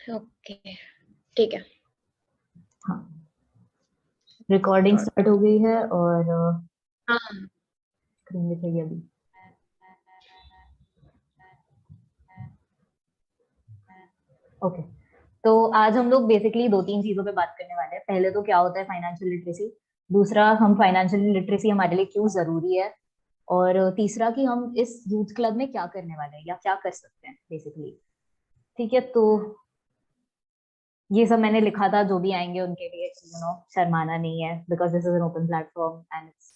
Okay, ठीक है। हाँ, रिकॉर्डिंग स्टार्ट हो गई है और हाँ स्क्रीन दिखेगी अभी। ओके, तो आज हम लोग बेसिकली दो तीन चीजों पे बात करने वाले हैं। पहले तो क्या होता है फाइनेंशियल लिटरेसी, दूसरा हम फाइनेंशियल लिटरेसी हमारे लिए क्यों जरूरी है, और तीसरा कि हम इस यूथ क्लब में क्या करने वाले हैं या क्या कर सकते हैं बेसिकली। ठीक है, तो ये सब मैंने लिखा था, जो भी आएंगे उनके लिए शर्माना नहीं है, because this is an open platform and it's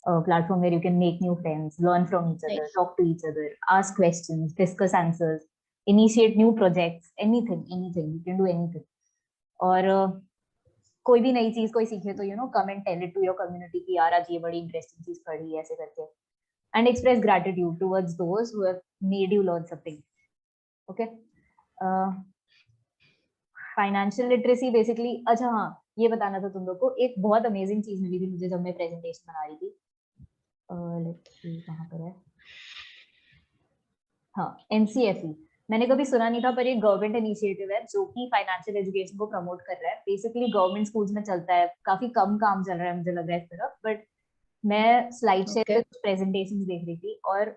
platform where you can make new friends, learn from each other, talk to each other, ask questions, discuss answers, initiate new projects, anything anything, you can do anything. और कोई भी नई चीज कोई सीखे तो come and tell it to your community कि यार आज ये बड़ी इंटरेस्टिंग चीज पढ़ी है, ऐसे करके। And express gratitude towards those who have made you learn something. Okay, financial literacy basically, अच्छा हाँ, ये बताना था तुम लोग को, एक बहुत अमेजिंग चीज मिली थी मुझे जब मैं प्रेजेंटेशन बना रही थी। लेट्स सी कहाँ पर है। हाँ, एनसीएफई, मैंने कभी सुना नहीं था, पर एक गवर्नमेंट इनिशिएटिव है जो कि फाइनेंशियल एजुकेशन को प्रमोट कर रहा है। बेसिकली गवर्नमेंट स्कूल्स में चलता है, काफी कम काम चल रहा है मुझे लग रहा है इस तरफ, बट मैं स्लाइड शेयर पे ओके। कुछ प्रेजेंटेशन देख रही थी और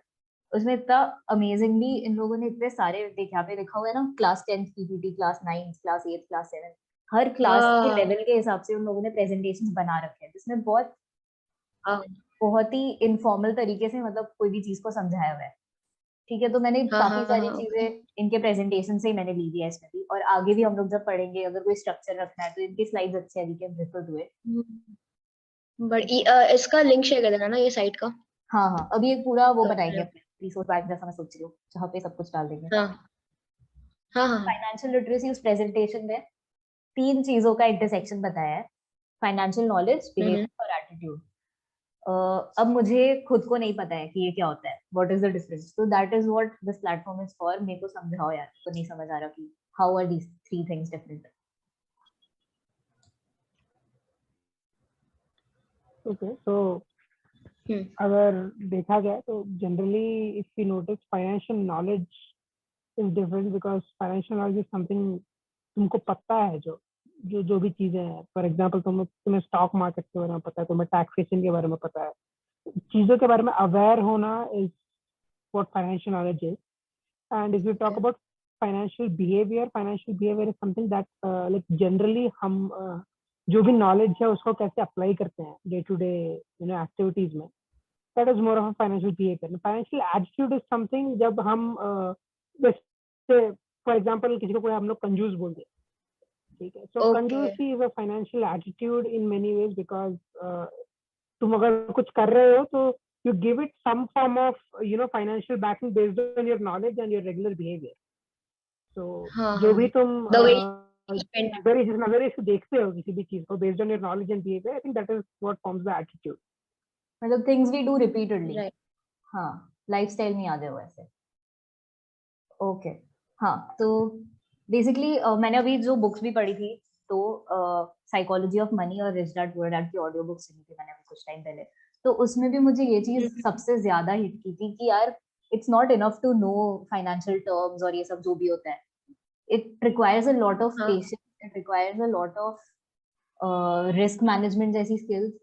उसमें इतना अमेजिंगली इन लोगों ने इतने सारे देख, यहाँ पे लिखा हुआ है ना, class 10 PPT, class 9, class 8, class 7, हर क्लास के हाँ लेवल के हिसाब से उन लोगों ने प्रेजेंटेशन बना रखे हैं, जिसमें बहुत हाँ बहुत ही इनफॉर्मल तरीके से मतलब कोई भी चीज को समझाया हुआ है। ठीक है, तो मैंने हाँ काफी हाँ सारी हाँ, ओके। चीजें इनके प्रेजेंटेशन से ही मैंने ली है इसमें भी, और आगे भी हम लोग जब पढ़ेंगे अगर कोई स्ट्रक्चर रखना है तो इनकी स्लाइड्स अच्छे हैं, we can refer to it. But इसका लिंक शेयर कर देना ना, ये साइट का। हाँ हाँ, अभी एक पूरा वो बनाएंगे तो अपने रिसोर्स बैंक जैसा मैं सोच रही हूँ, जहाँ पे सब कुछ डाल देंगे। हाँ हाँ हाँ हाँ। फाइनेंशियल लिटरेसी उस प्रेजेंटेशन में तीन चीजों का इंटरसेक्शन बताया है: फाइनेंशियल नॉलेज, हम्म। बिहेवियर और एटीट्यूड। अब मुझे खुद को नहीं पता है कि ये क्या होता है, व्हाट इज द डिफरेंस, तो that is what this platform is for. मेरे को समझाओ यार, तो नहीं समझ आ रहा कि how are these three things different. Okay, तो हम्म। अगर देखा जाए तो generally if you notice financial knowledge is different because financial knowledge is something तुमको पता है, जो जो जो भी चीजें हैं। फॉर एग्जांपल तुम्हें स्टॉक मार्केट के बारे में पता है, तुम्हें टैक्सेशन के बारे में पता है, चीजों के बारे में अवेयर होना is what financial knowledge is. And if you talk about financial behaviour is something that like generally हम जो भी नॉलेज है उसको कैसे अप्लाई करते हैं डे टू डे एक्टिविटीज में, that is more of financial behaviour. Financial attitude is something जब हम जैसे फॉर एग्जांपल किसी को कोई हम लोग कंजूस बोल दे, ठीक है, सो ओके। कंजूसी is a financial attitude in many ways because तुम अगर कुछ कर रहे हो तो you give it some form of financial backing based on your knowledge and your regular behavior. So हाँ जो हाँ, भी तुम द वे नजरिए जिस नजरिए से देखते हो किसी भी चीज को based on your knowledge and behavior, I think that is what forms the attitude. मतलब things we do repeatedly. Right. हाँ, लाइफस्टाइल नहीं आ जाए वैसे। ओके, हाँ, तो बेसिकली मैंने अभी जो बुक्स भी पढ़ी थी, तो साइकोलॉजी ऑफ मनी और रिच डैड पुअर डैड की ऑडियो बुक सुनी थी मैंने अभी कुछ टाइम पहले। तो उसमें भी मुझे ये चीज सबसे ज्यादा हिट की थी कि यार it's not enough to know financial terms और ये सब जो भी होता है, it requires a lot of हाँ patience, it requires a lot of risk management जैसी स्किल्स।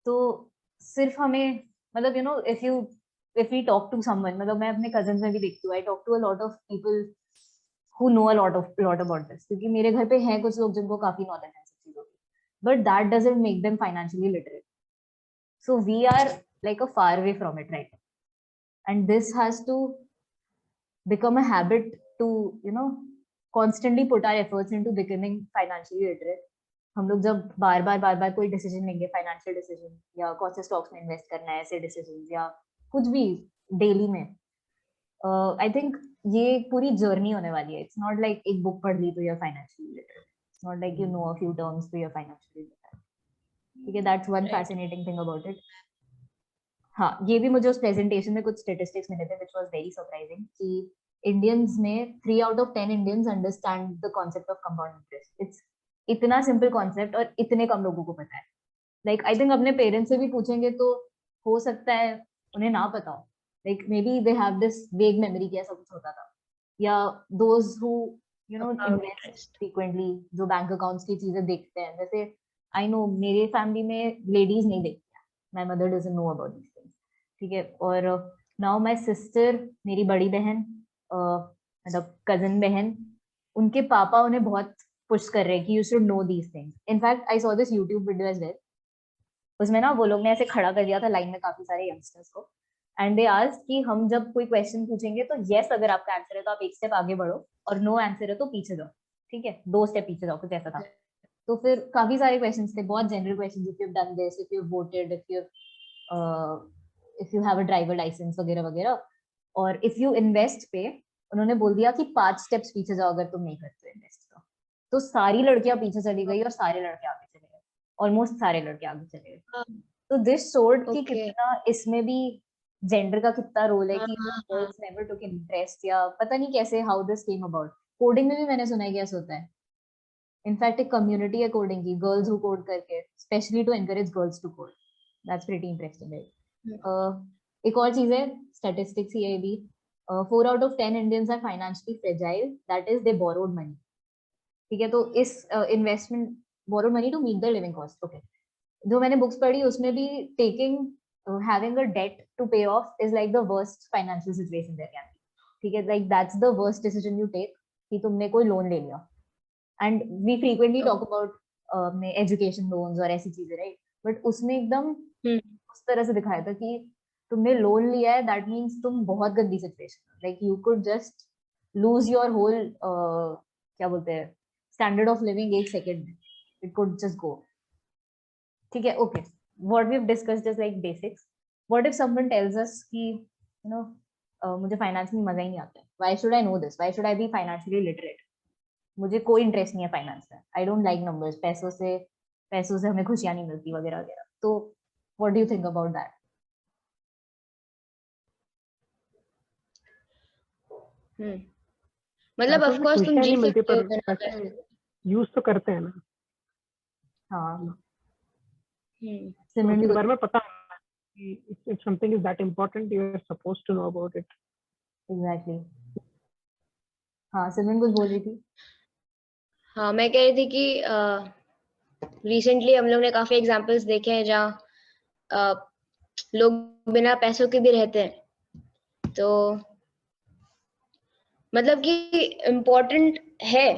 तो सिर्फ हमें मतलब if we talk to someone, मतलब मैं अपने कजन में भी देखती हूँ, I talk to a lot of people who know a lot about this, क्योंकि मेरे घर पे हैं कुछ लोग जिनको काफी नॉलेज है सब चीजों की, but that doesn't make them financially literate. So we are like a far away from it right now, and this has to become a habit to constantly put our efforts into becoming financially literate. हम लोग जब बार बार कोई decision लेंगे, financial decision या कौन से stocks में invest करना है, ऐसे डिसीजन या कुछ भी डेली में, आई थिंक ये पूरी जर्नी होने वाली है। इट्स नॉट लाइक एक बुक पढ़ ली तो you're financially literate, it's not like you know a few terms तो you're financially literate। ठीक है, that's one right. Fascinating thing about it. हाँ, ये भी मुझे उस प्रेजेंटेशन में कुछ स्टेटिस्टिक्स मिले थे, which was very surprising, कि इंडियंस में 3 out of 10 Indians understand the concept of compound interest. It's इतना सिंपल कॉन्सेप्ट और इतने कम लोगों को पता है। लाइक आई थिंक अपने पेरेंट्स से भी पूछेंगे तो हो सकता है उन्हें ना पता हो, like may be they have this वेग मेमोरी कि ऐसा कुछ होता था, या those who you know About invest interest. Frequently, जो बैंक अकाउंट्स की चीजें देखते हैं, जैसे आई नो मेरे फैमिली में लेडीज नहीं देखती, my mother doesn't know about this things, ठीक है। और नाउ माय सिस्टर, मेरी बड़ी बहन, मतलब कजन बहन, उनके पापा उन्हें बहुत पुश कर रहे हैं कि you should know these things. In fact I saw this YouTube video as well, उसमें ना वो लोग ने ऐसे खड़ा कर दिया था लाइन में काफी सारे यंगस्टर्स को, एंड दे आस्क्ड कि हम जब कोई क्वेश्चन पूछेंगे तो यस अगर आपका आंसर है तो आप एक स्टेप आगे बढ़ो, और नो आंसर है तो पीछे जाओ, ठीक है, 2 स्टेप पीछे जाओ, कुछ ऐसा था। तो फिर काफी सारे क्वेश्चंस थे, बहुत general questions, if you have done this, if you voted, if you have a driver license वगैरह वगैरह, और इफ यू इन्वेस्ट पे उन्होंने बोल दिया कि 5 स्टेप्स पीछे जाओ अगर तुम नहीं करते इन्वेस्ट तो सारी लड़कियां पीछे चली गई और सारे लड़के आगे चले गए, ऑलमोस्ट सारे लड़के आगे चले गए। हाँ, तो दिस शोड कि okay. कितना इसमें भी जेंडर का कितना रोल है, हाँ, कि हाँ, हाँ. गर्ल्स नेवर टुक इंटरेस्ट, या पता नहीं कैसे how this came about. Coding में भी मैंने सुना है कि ऐसा होता है, इनफैक्ट एक कम्युनिटी है कोडिंग की, गर्ल्स हु कोड करके, specially to encourage girls to code. That's pretty interesting, right. एक और चीज है, स्टैटिस्टिक्स ही है ये भी, 4 out of 10 Indians are financially fragile, that is they borrowed money, ठीक है। तो इस investment, borrowed money to meet the living cost, okay. जो मैंने बुक्स पढ़ी उसमें भी taking, having a debt to pay off is like the worst financial situation there can be, ठीक है, like that's the worst decision you take, कि तुमने कोई लोन ले लिया। And we frequently talk about education loans और ऐसी चीजें, राइट, बट उसमें एकदम हम्म. उस तरह से दिखाया था कि तुमने लोन लिया है, दैट मीन्स तुम बहुत गंदी situation, like you could just lose your whole, क्या बोलते हैं, स्टैंडर्ड ऑफ लिविंग, एक सेकेंड में इट कुड जस्ट गो, ठीक है, okay. What we have discussed is like basics. What if someone tells us कि यू नो मुझे finance में मजा ही नहीं आता है, why should I know this, why should I be financially literate, मुझे कोई इंटरेस्ट नहीं है फाइनेंस में, आई डोंट लाइक नंबर्स, पैसों से हमें खुशियां नहीं मिलती वगैरह वगैरह। तो what do you think about that? Hmm. मतलब पैसों ऑफ से कोर्स तुम खुशियां जी नहीं मिलती, सकते हो पर बिना पैसे पैसे. यूज तो करते हैं ना। हाँ, हम्म. तो उसके सिमरन, बारे में पता है कि if something is that important, you are supposed to know about it. Exactly. हाँ, सिमरन कुछ बोल रही थी। हाँ, मैं कह रही थी कि रिसेंटली हम लोग ने काफी एग्जांपल्स देखे हैं जहाँ लोग बिना पैसों के भी रहते हैं, तो मतलब कि इम्पोर्टेंट है,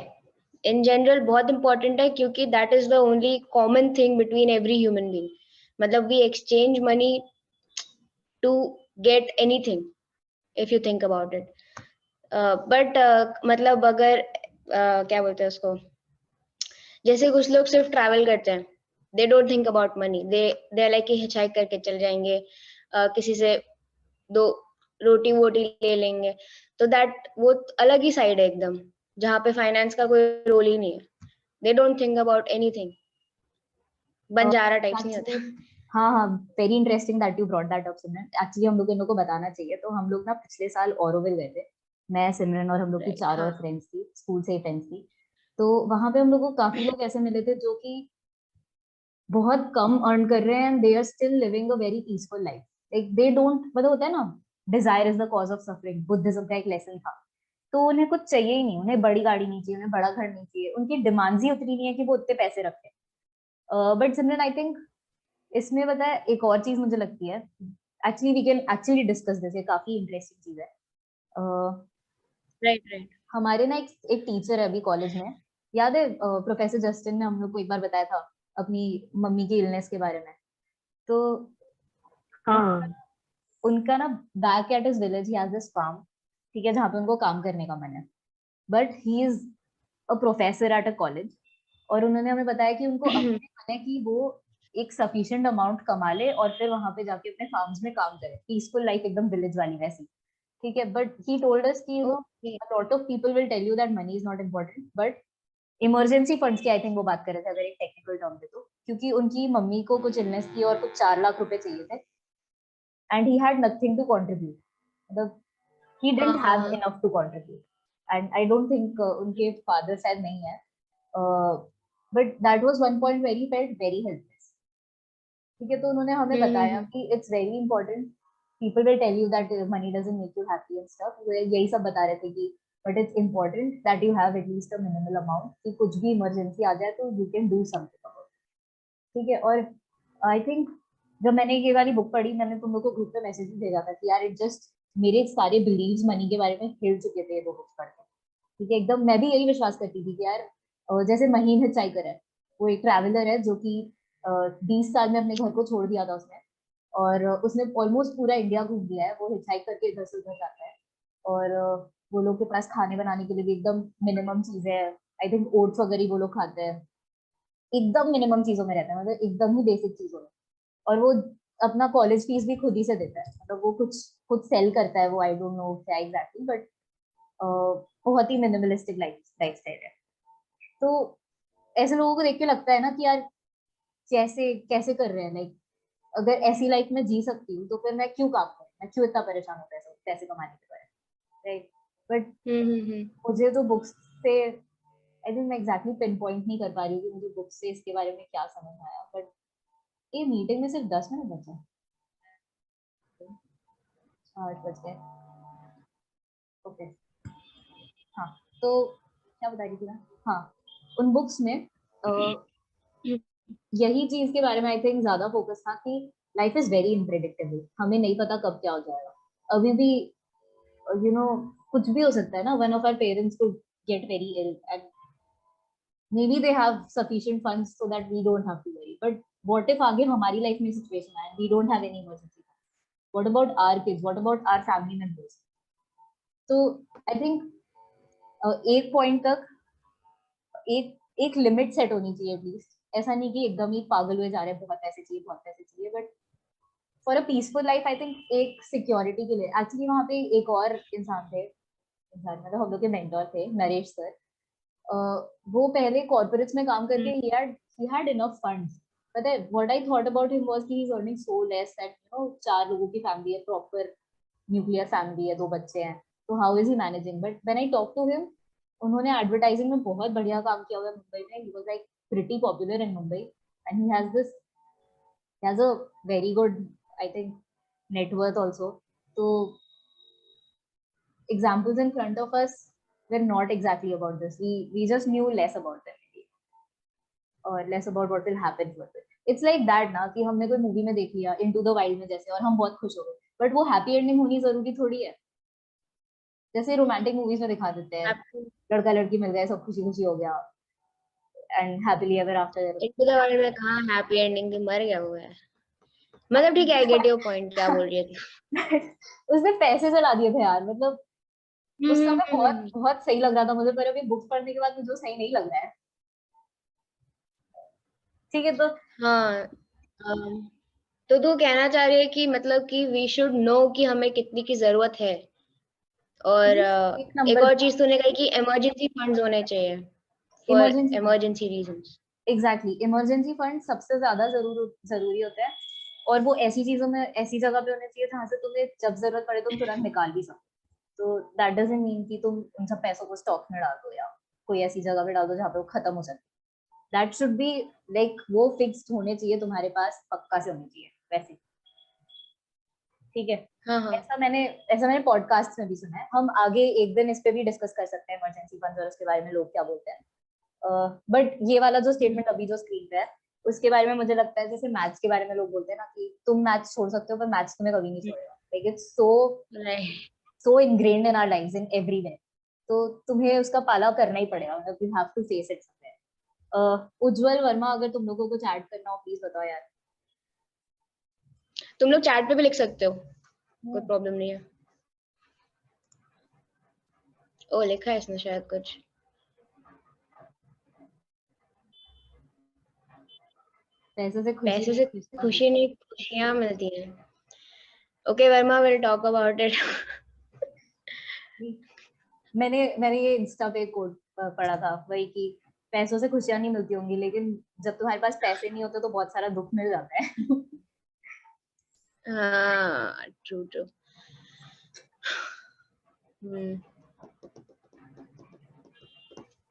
इन जनरल बहुत इम्पोर्टेंट है, क्योंकि that is the only common thing between every human being. मतलब we exchange money to get anything, if you think about it. But मतलब अगर क्या बोलते हैं उसको, जैसे कुछ लोग सिर्फ ट्रैवल करते हैं, they don't think about money, they like कि हिचहाइक करके चल जाएंगे, किसी से 2 रोटी वोटी ले लेंगे, तो दैट वो अलग ही साइड है एकदम, जहाँ पे फाइनेंस का कोई रोल ही नहीं है. They don't think about anything, Banjara types नहीं होता. एक्चुअली हाँ हाँ, very interesting that you brought that up Simran. Actually हम लोग इन लोग को बताना चाहिए, तो हम लोग ना पिछले साल ऑरोविल गए थे, मैं, सिमरन और हम लोग की राइट. 4 और हाँ. फ्रेंड्स थी, स्कूल से ही फ्रेंड्स थी। तो वहां पे हम लोग को काफी लोग ऐसे मिले थे जो कि बहुत कम अर्न कर रहे हैं, and they are still living a very peaceful life, like they don't, मतलब होता है ना, desire is the cause of suffering, Buddhism का एक लेसन था। तो उन्हें कुछ चाहिए ही नहीं, उन्हें बड़ी गाड़ी नहीं चाहिए, उन्हें बड़ा घर नहीं चाहिए, उनकी डिमांड्स ही उतनी नहीं है कि वो उतने पैसे रखें। बट सिमरन, आई थिंक इसमें पता है एक और चीज मुझे लगती है, actually we can actually discuss this, ये काफी इंटरेस्टिंग चीज है। राइट. राइट. हमारे ना एक टीचर है अभी कॉलेज में, याद है प्रोफेसर जस्टिन ने हम लोग को एक बार बताया था अपनी मम्मी की इलनेस के बारे में। तो हाँ. उनका ना back at his village he has this farm, ठीक है, जहाँ पे उनको काम करने का मन है, but he is a professor at a college. और उन्होंने हमें बताया कि उनको अपने मन है कि वो एक सफिशिएंट अमाउंट कमा ले और फिर वहां पे जाके अपने फार्म्स में काम करे, पीसफुल लाइफ, एकदम विलेज वाली वैसी, ठीक है। बट ही टोल्ड अस कि okay. a lot of people will tell you that money is not important, but emergency funds की आई थिंक वो बात कर रहे थे, अगर एक टेक्निकल टर्म पे, तो क्योंकि उनकी मम्मी को कुछ इलनेस थी और कुछ 4 लाख रुपए चाहिए थे, and he had nothing to contribute, मतलब he हाँ, didn't हाँ, have हाँ. enough to contribute, and I don't think उनके father शायद नहीं है, but that was one point where he felt very helpless, ठीक है। तो उन्होंने हमें बताया कि it's very important, people will tell you that money doesn't make you happy and stuff, वो यही सब बता रहे थे कि but it's important that you have at least a minimal amount कि कुछ भी इमरजेंसी आ जाए तो you can do something about, ठीक है। और आई थिंक जब मैंने ये वाली बुक पढ़ी, मैंने तुम लोग को ग्रुप पे मैसेज भी भेजा था कि यार इट जस्ट, मेरे सारे बिलीव्स मनी के बारे में हिल चुके थे ये दो बुक्स पढ़ के, ठीक है। एकदम मैं भी यही विश्वास करती थी कि यार जैसे महीन हिचहाइकर है, वो एक ट्रैवलर है जो कि 20 साल में अपने घर को छोड़ दिया था उसने, और उसने ऑलमोस्ट पूरा इंडिया घूम लिया है। वो हिचहाइक करके इधर से उधर जाता है, और वो लोग के पास खाने बनाने के लिए भी एकदम मिनिमम चीजें हैं। आई थिंक ओट्स वगैरह ही वो लोग खाते हैं, एकदम मिनिमम चीजों में रहता है, मतलब एकदम ही बेसिक चीजों में। और वो अपना कॉलेज फीस भी खुद ही से देता है, मतलब वो कुछ खुद सेल करता है, वो आई डोंट नो क्या एग्जैक्टली, बट बहुत ही मिनिमलिस्टिक लाइफस्टाइल है। तो ऐसे लोगों को देख के लगता है ना कि यार कैसे कैसे कर रहे हैं, लाइक अगर ऐसी लाइफ में जी सकती हूँ तो फिर मैं क्यों काम करूँ, मैं क्यों इतना परेशान हूँ पैसे पैसे कमाने के बारे में, राइट। बट मुझे तो बुक्स से, आई थिंक मैं एग्जैक्टली पिन पॉइंट नहीं कर पा रही हूँ कि मुझे बुक्स से इसके बारे में क्या समझ आया, बट ये मीटिंग में सिर्फ 10 मिनट बचे, 8 बज गए, ओके। हाँ, तो क्या बता रही थी मैं, हाँ, उन बुक्स में यही चीज के बारे में आई थिंक ज्यादा फोकस था कि लाइफ इज वेरी इनप्रेडिक्टेबल, हमें नहीं पता कब क्या हो जाएगा। अभी भी कुछ भी हो सकता है ना, one of our parents could get very ill and maybe they have sufficient funds so that we don't have to worry, but what if आगे हमारी लाइफ में सिचुएशन आए, we don't have any emergency funds, what about our kids, what about our family members? तो I think एक point तक एक एक limit set होनी चाहिए एटलीस्ट, ऐसा नहीं कि एकदम ही पागल हुए जा रहे हैं, बहुत पैसे चाहिए बहुत पैसे चाहिए, but for a peaceful life I think एक सिक्योरिटी के लिए। एक्चुअली वहाँ पे एक और इंसान मतलब हम लोग के मेंटर थे, नरेश सर। वो पहले कॉर्पोरेट्स में काम करके he had enough funds, पता है what I thought about him was कि he's earning so less that 4 लोगों की फैमिली है, प्रॉपर न्यूक्लियर फैमिली है, 2 बच्चे हैं, तो how is he managing? But when I talked to him, उन्होंने एडवर्टाइजिंग में बहुत बढ़िया काम किया हुआ है मुंबई में, he was like pretty popular in Mumbai and he has a very good, I think, net worth also. So examples in front of us were not exactly about this. We just knew less about them or less about what will happen to us. It's like that ना कि हमने कोई movie में देख लिया into the wild में जैसे, और हम बहुत खुश हो गए, बट वो हैप्पी एंडिंग होनी जरूरी थोड़ी है। जैसे रोमांटिक मूवीज में दिखा देते हैं, लड़का लड़की मिल गए, सब खुशी खुशी हो गया and happily ever after. Into the wild में कहाँ हैप्पी एंडिंग थी, मर गया हुआ है। मतलब ठीक है, आई गेट योर पॉइंट, क्या बोल रही थी। उसने पैसे चला दिए थे यार, मतलब उस समय बहुत बहुत सही लग रहा था मुझे, पर अभी बुक्स पढ़ने के बाद मुझे सही नहीं लग रहा है, ठीक है। तो हाँ, तो तू कहना चाह रही है कि मतलब कि वी शुड नो कि हमें कितनी की जरूरत है, और एक एक नंबर और चीज तूने कही कि इमरजेंसी फंड्स होने चाहिए for emergency emergency reasons. Exactly, emergency fund सबसे ज्यादा जरूरी होते हैं, और वो ऐसी चीजों में ऐसी जगह पे होने चाहिए जहाँ से तुम्हें जब जरूरत पड़े तुम तुरंत निकाल भी सको। तो दैट डजंट मीन कि तुम उन सब पैसों को स्टॉक में डाल दो या कोई ऐसी जगह पे डाल दो जहाँ पे वो खत्म हो जाए। दैट शुड बी लाइक वो फिक्स्ड होने चाहिए तुम्हारे पास, पक्का से होने चाहिए वैसे, ठीक है। हाँ हाँ, ऐसा मैंने पॉडकास्ट में भी सुना है, हम आगे एक दिन इस पे भी डिस्कस कर सकते हैं इमरजेंसी फंड और उसके बारे में लोग क्या बोलते हैं। बट ये वाला जो स्टेटमेंट अभी जो स्क्रीन पे है उसके बारे में मुझे लगता है जैसे मैथ्स के बारे में लोग बोलते हैं ना कि तुम मैथ्स छोड़ सकते हो पर मैथ्स तुम्हें कभी नहीं छोड़ेगा, like it's right. So ingrained in our lives in everywhere, तो तुम्हें उसका पाला करना ही पड़ेगा, मतलब you have to face it somewhere. Ujjwal Verma, अगर तुम लोगों को कुछ ऐड करना हो प्लीज बताओ यार। तुम लोग चैट पे भी लिख सकते हो, कोई प्रॉब्लम नहीं है। ओ, लिखा है इसने शायद कुछ। पैसे से पैसे खुशी से खुशी नहीं, खुशियां मिलती हैं। Okay Verma, will talk about it. मैंने ये इंस्टा पे कोट पढ़ा था वही कि पैसों से खुशियां नहीं मिलती होंगी, लेकिन जब तुम्हारे पास पैसे नहीं होते तो बहुत सारा दुख मिल जाता है। हाँ, ट्रू ट्रू।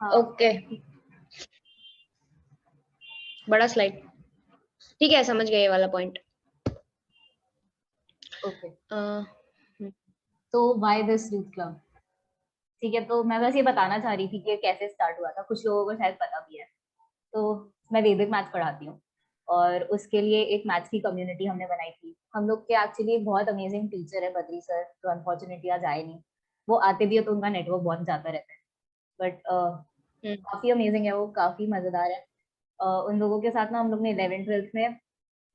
हाँ, ओके, बड़ा स्लाइड, ठीक है, समझ गए ये वाला पॉइंट। ओके। तो व्हाई दिस यूथ क्लब? ठीक है, तो मैं बस ये बताना चाह रही थी कि कैसे स्टार्ट हुआ था, कुछ लोगों को शायद पता भी है। तो मैं वैदिक मैथ्स पढ़ाती हूँ और उसके लिए एक मैथ्स की कम्युनिटी हमने बनाई थी। हम लोग के एक्चुअली एक बहुत अमेजिंग टीचर है बद्री सर, जो अनफॉर्चुनेटली आज आए नहीं। वो आते भी है तो उनका नेटवर्क बहुत जाता रहता है, बट काफी अमेजिंग है वो, काफी मजेदार है। उन लोगों के साथ ना हम लोग ने 11th 12th में,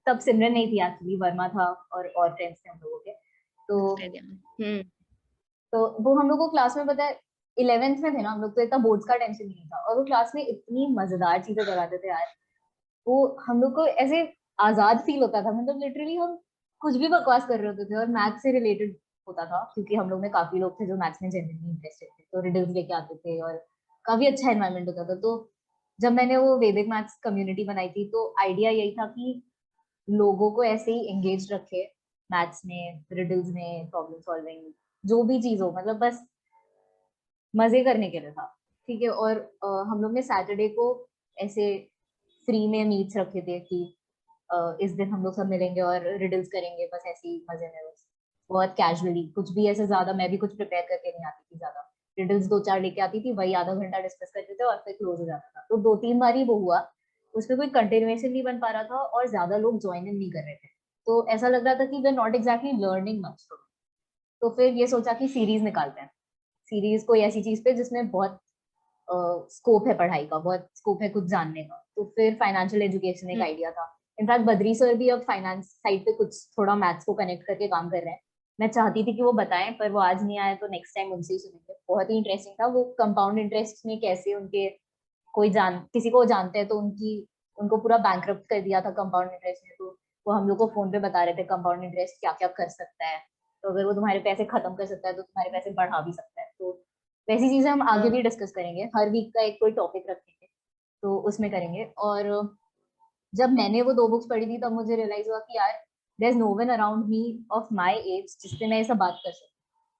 तब सिमरन नहीं थी एक्चुअली, वर्मा था और फ्रेंड्स थे हम लोगों के। तो वो हम लोग को क्लास में, पता है 11th में थे ना हम लोग, तो इतना बोर्ड्स का टेंशन नहीं था, और वो क्लास में इतनी मजेदार चीजें कराते थे यार। वो हम लोग को ऐसे आजाद फील होता था, मतलब लिटरली हम कुछ भी बकवास कर रहे होते थे और मैथ्स से रिलेटेड होता था, क्योंकि हम लोग में काफी लोग थे जो मैथ्स में जेन्युइनली इंटरेस्टेड थे, तो रिडल्स लेके आते थे और काफी अच्छा एनवायरनमेंट होता था। तो जब मैंने वो वैदिक मैथ्स कम्युनिटी बनाई थी, तो आइडिया यही था कि लोगों को ऐसे ही एंगेज रखे मैथ्स में, रिडल्स में, प्रॉब्लम सॉल्विंग, जो भी चीज हो, मतलब बस मजे करने के लिए था। ठीक है, और हम लोग ने सैटरडे को ऐसे फ्री में मीट्स रखे थे कि इस दिन हम लोग सब मिलेंगे और रिडल्स करेंगे, बस ऐसे ही मजे में, बस बहुत कैजुअली, कुछ भी ऐसे ज्यादा मैं भी कुछ प्रिपेयर करके नहीं आती थी ज्यादा। रिडल्स 2 4 लेके आती थी, वही आधा घंटा डिस्कस करते थे और फिर क्लोज हो जाता था। तो 2 3 बार ही वो हुआ, उसमें कोई कंटिन्यूएशन नहीं बन पा रहा था और ज्यादा लोग ज्वाइन इन नहीं कर रहे थे, तो ऐसा लग रहा था कि we are not exactly learning much. तो फिर ये सोचा कि सीरीज निकालते हैं, सीरीज कोई ऐसी चीज पे जिसमें बहुत स्कोप है पढ़ाई का, बहुत स्कोप है कुछ जानने का। तो फिर फाइनेंशियल एजुकेशन एक आइडिया था। इनफैक्ट बद्री सर भी अब फाइनेंस साइड पे कुछ थोड़ा मैथ्स को कनेक्ट करके काम कर रहे हैं। मैं चाहती थी कि वो बताएं, पर वो आज नहीं आए, तो नेक्स्ट टाइम उनसे ही सुनेंगे। बहुत ही इंटरेस्टिंग था वो, कंपाउंड इंटरेस्ट में कैसे उनके, कोई जान किसी को जानते हैं तो उनकी, उनको पूरा बैंकरप्ट कर दिया था कंपाउंड इंटरेस्ट ने। तो वो हम लोग को फोन पे बता रहे थे कंपाउंड इंटरेस्ट क्या क्या कर सकता है, तो अगर वो तुम्हारे पैसे खत्म कर सकता है तो तुम्हारे पैसे बढ़ा भी सकता है। तो वैसी चीजें हम आगे भी डिस्कस करेंगे, हर वीक का एक कोई टॉपिक रखेंगे तो उसमें करेंगे। और जब मैंने वो 2 बुक्स पढ़ी थी, तब मुझे रियलाइज हुआ कि यार there is no one around me of my age जिससे मैं ऐसा बात कर सकूं।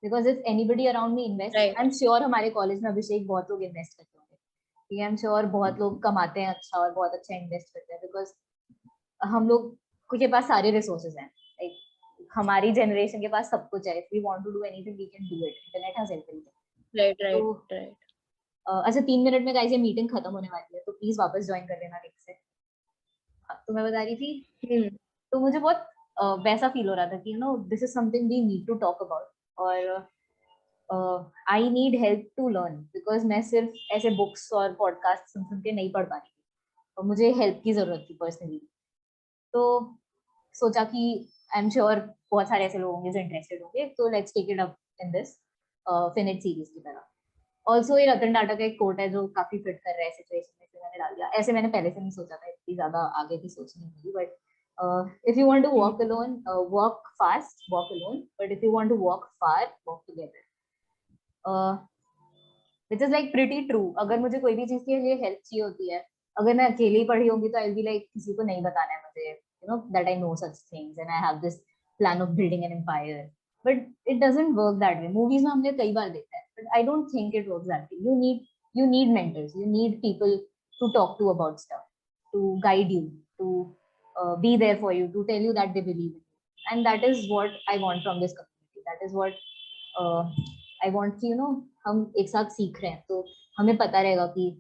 Because if anybody around me invest, I am sure हमारे कॉलेज में अभिषेक बहुत लोग इन्वेस्ट करते होंगे, आई एम श्योर बहुत लोग कमाते हैं अच्छा और बहुत अच्छा इन्वेस्ट करते हैं, बिकॉज हम लोग के पास सारे रिसोर्सेज हैं। लाइक हमारी जनरेशन के पास सब कुछ है, if we want to do anything we can do it, internet has everything. Right right तो राइट। अच्छा 3 मिनट में गाइस ये मीटिंग खत्म होने वाली है, तो प्लीज वापस ज्वाइन कर लेना लिंक से। तो मैं बता रही थी, तो मुझे बहुत वैसा फील हो रहा था कि you know this is something we need to talk about, और I need help to learn, because मैं सिर्फ ऐसे बुक्स और पॉडकास्ट सुन सुन के नहीं पढ़ पा रही थी, और मुझे हेल्प की जरूरत थी पर्सनली। तो सोचा कि आई एम श्योर बहुत सारे ऐसे लोग होंगे जो इंटरेस्टेड होंगे, तो let's take it up in this finite series की तरह। ऑल्सो ये रतन टाटा का एक कोट है जो काफी फिट कर रहा है सिचुएशन में, से मैंने डाल दिया। ऐसे मैंने पहले से नहीं सोचा था, इतनी ज्यादा आगे की सोच नहीं थी, but if you want to walk alone, walk fast, walk alone, but if you want to walk far, walk together, which is like pretty true. अगर मुझे कोई भी चीज के लिए हेल्प चाहिए होती है, अगर मैं अकेले ही पढ़ी होंगी तो आई बी लाइक किसी को नहीं बताना है मुझे, you know that I know such things and I have this plan of building an empire, but it doesn't work that way. Movies में हमने कई बार देखा है, but I don't think it works that way. you need mentors, you need people to talk to about stuff, to guide you, to be there for you, to tell you that they believe in you, and that is what I want from this community. That is what I want कि you no हम एक साथ सीख रहे हैं, तो हमें पता रहेगा कि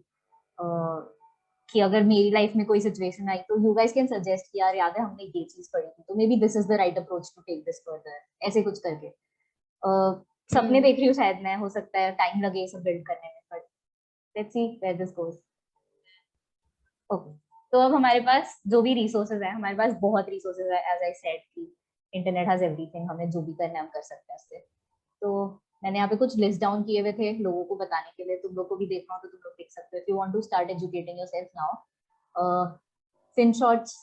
अगर मेरी लाइफ में कोई सिचुएशन आई तो यू गाइस कैन सजेस्ट कि यार याद है हमने ये चीज पढ़ी थी, तो maybe this is the right approach to take this further, ऐसे कुछ करके। सपने देख रही हूँ शायद मैं, हो सकता है टाइम लगे सब बिल्ड करने में, but let's see where this goes. Okay, तो अब हमारे पास जो भी रिसोर्सेज है, हमारे पास बहुत रिसोर्सेज है, एज आई सेड कि इंटरनेट हैज एवरीथिंग, हमें जो भी करना है हम कर सकते हैं उससे। तो मैंने यहाँ पे कुछ लिस्ट डाउन किए हुए थे लोगों को बताने के लिए, तुम लोग को भी देखना हो तो तुम लोग देख सकते हो। If you want to start educating yourself now, Finshots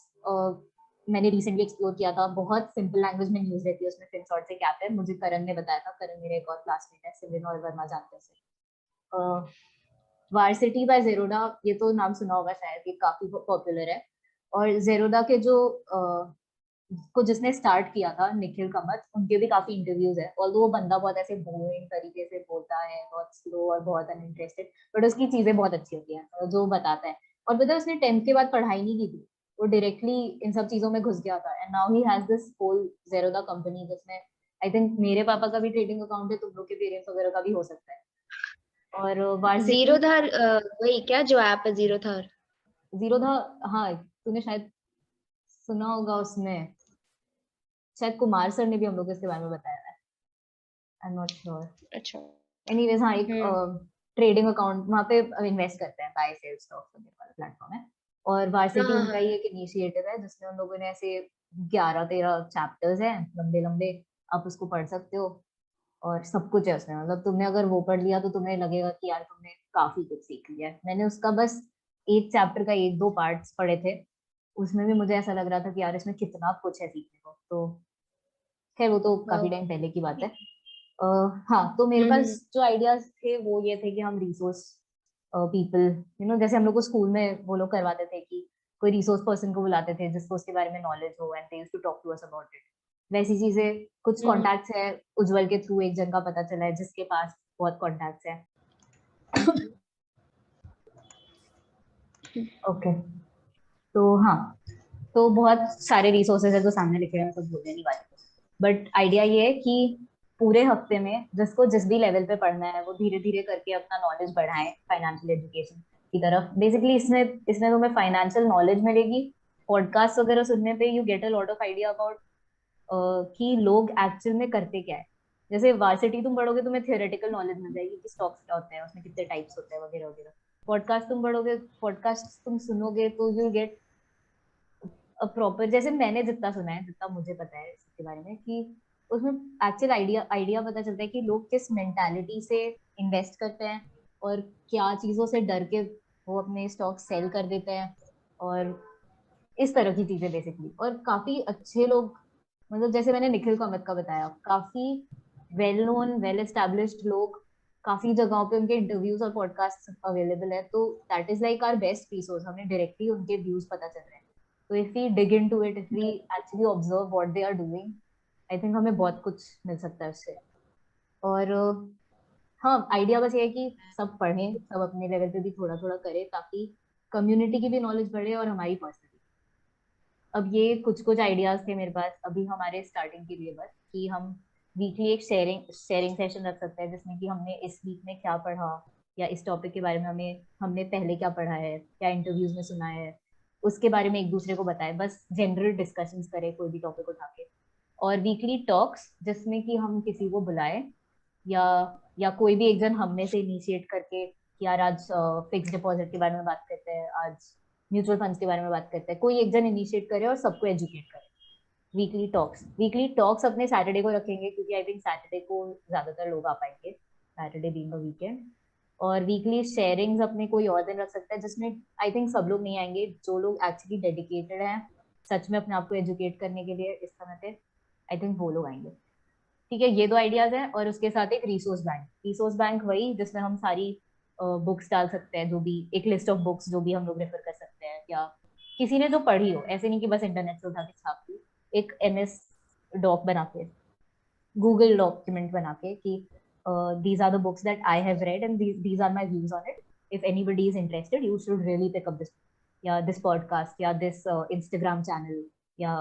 मैंने रिसेंटली एक्सप्लोर किया था, बहुत सिंपल लैंग्वेज में न्यूज रहती है उसमें। फिन शॉर्ट्स एक ऐप है, मुझे करण ने बताया था, करण मेरे एक और क्लासमेट है, सिविन और वर्मा जानते हैं। वार्सिटी बाय जेरोडा, ये तो नाम सुना होगा शायद, ये काफी पॉपुलर है। और जेरोडा के जो को जिसने स्टार्ट किया था, निखिल कामत, उनके भी काफी इंटरव्यूज है। ऑल्दो वो बंदा बहुत ऐसे बोरिंग तरीके से बोलता है, बहुत स्लो और बहुत अनइंटरेस्टेड, बट उसकी चीजें बहुत अच्छी होती हैं जो बताता है। और पता है उसने 10th के बाद पढ़ाई नहीं की थी, वो डायरेक्टली इन सब चीजों में घुस गया था, and now he has this whole Zerodha company जिसमें आई थिंक मेरे पापा का भी ट्रेडिंग अकाउंट है, तुम लोग के पेरेंट्स वगैरह का भी हो सकता है। और वार्सिटी जीरो धार वही क्या जो ऐप है जीरो धार? जीरो था, हाँ तूने शायद सुना होगा, उसमें शायद कुमार सर ने भी हम लोग को इसके बारे में बताया है, आई एम नॉट श्योर। अच्छा। एनीवेज हाँ, एक ट्रेडिंग अकाउंट वहाँ पे इन्वेस्ट करते हैं, बाय सेल स्टॉक्स वगैरह वाला प्लेटफॉर्म है। और वार्सिटी हाँ उनका ही एक इनिशिएटिव है जिसमें उन लोगों ने ऐसे 11-13 चैप्टर्स हैं लंबे लंबे, आप उसको पढ़ सकते हो और सब कुछ है उसमें। मतलब तुमने अगर वो पढ़ लिया तो तुम्हें लगेगा कि यार तुमने काफी कुछ सीख लिया है। मैंने उसका बस एक चैप्टर का 1-2 पार्ट्स पढ़े थे, उसमें भी मुझे ऐसा लग रहा था कि यार इसमें कितना कुछ है सीखने को। तो खैर वो तो काफी टाइम पहले की बात है। हाँ, तो मेरे पास जो आइडियाज थे वो ये थे कि हम रिसोर्स पीपल, जैसे हम लोग को स्कूल में वो लोग करवाते थे कि कोई रिसोर्स पर्सन को बुलाते थे जिसको उसके बारे में नॉलेज हो, and they used to talk to us about it. वैसी चीजें, कुछ कॉन्टैक्ट्स है उज्जवल के थ्रू, एक जन का पता चला है जिसके पास बहुत कॉन्टैक्ट्स है। ओके, तो हाँ, तो बहुत सारे रिसोर्सेज है जो सामने लिखे हैं, कुछ बोलने नहीं वाले। बट आइडिया ये है कि पूरे हफ्ते में जिसको जिस भी लेवल पे पढ़ना है वो धीरे धीरे करके अपना नॉलेज बढ़ाएं फाइनेंशियल एजुकेशन की तरफ। बेसिकली इसमें इसमें तुम्हें फाइनेंशियल नॉलेज मिलेगी। पॉडकास्ट वगैरह सुनने पे you get a lot of idea about कि लोग एक्चुअल में करते क्या है। जैसे वार्सिटी तुम पढ़ोगे तुम्हें थियोरेटिकल नॉलेज मिल जाएगी कि स्टॉक्स क्या होते हैं, उसमें कितने टाइप्स होते हैं वगैरह वगैरह। पॉडकास्ट तुम पढ़ोगे, पॉडकास्ट तुम सुनोगे तो यू गेट प्रॉपर, जैसे मैंने जितना सुना है, जितना मुझे पता है इसके बारे में, कि उसमें एक्चुअल आइडिया आइडिया पता चलता है कि लोग किस मेंटालिटी से इन्वेस्ट करते हैं और क्या चीजों से डर के वो अपने स्टॉक सेल कर देते हैं, और इस तरह की चीजें बेसिकली। और काफी अच्छे लोग, मतलब जैसे मैंने निखिल कामत का बताया, काफी वेल नोन वेल एस्टेब्लिश्ड लोग, काफी जगहों पे उनके इंटरव्यूज और पॉडकास्ट अवेलेबल है। तो that is like our best resource, हमें डायरेक्टली उनके व्यूज पता चल रहे हैं। तो if we dig into it, if we actually observe what they are doing, I think हमें बहुत कुछ मिल सकता है उससे। और हाँ, आइडिया बस ये है कि सब पढ़ें, सब अपने लेवल पे भी थोड़ा थोड़ा करें, ताकि कम्युनिटी की भी नॉलेज बढ़े और हमारी पर्सनल। अब ये कुछ कुछ आइडियाज थे मेरे पास अभी हमारे स्टार्टिंग के लिए, बस कि हम वीकली एक शेयरिंग सेशन रख सकते हैं जिसमें कि हमने इस वीक में क्या पढ़ा, या इस टॉपिक के बारे में हमने पहले क्या पढ़ा है, क्या इंटरव्यूज में सुना है, उसके बारे में एक दूसरे को बताए, बस जनरल डिस्कशंस करें कोई भी टॉपिक उठा के। और वीकली टॉक्स जिसमें कि हम किसी को बुलाएं, या कोई भी एक जन हम में से इनिशिएट करके कि यार आज फिक्स डिपॉजिट के बारे में बात करते हैं, आज म्यूचुअल फंड्स के बारे में बात करते हैं, कोई एक जन इनिशिएट करे और सबको एजुकेट करे। वीकली टॉक्स अपने सैटरडे को रखेंगे क्योंकि आई थिंक सैटरडे को ज्यादातर लोग आ पाएंगे, सैटरडे बीइंग अ वीकेंड। और वीकली शेयरिंग्स अपने कोई और दिन रख सकता है जिसमें आई थिंक सब लोग नहीं आएंगे, जो लोग एक्चुअली डेडिकेटेड हैं सच में अपने आप को एजुकेट करने के लिए इस समय पे, आई थिंक वो लोग आएंगे। ठीक है, ये दो आइडियाज हैं। और उसके साथ एक रिसोर्स बैंक वही जिसमें हम सारी बुक्स डाल सकते हैं, जो भी एक लिस्ट ऑफ बुक्स जो भी हम लोग रेफर कर सकते हैं, या किसी ने जो पढ़ी हो, ऐसे नहीं कि बस इंटरनेट से उठा के छाप दी, एक MS डॉक बना के, गूगल डॉक्यूमेंट बना के कि these are the books that I have read and these are my views on it. If anybody is interested, you should really pick up this, या this podcast, या this Instagram channel, या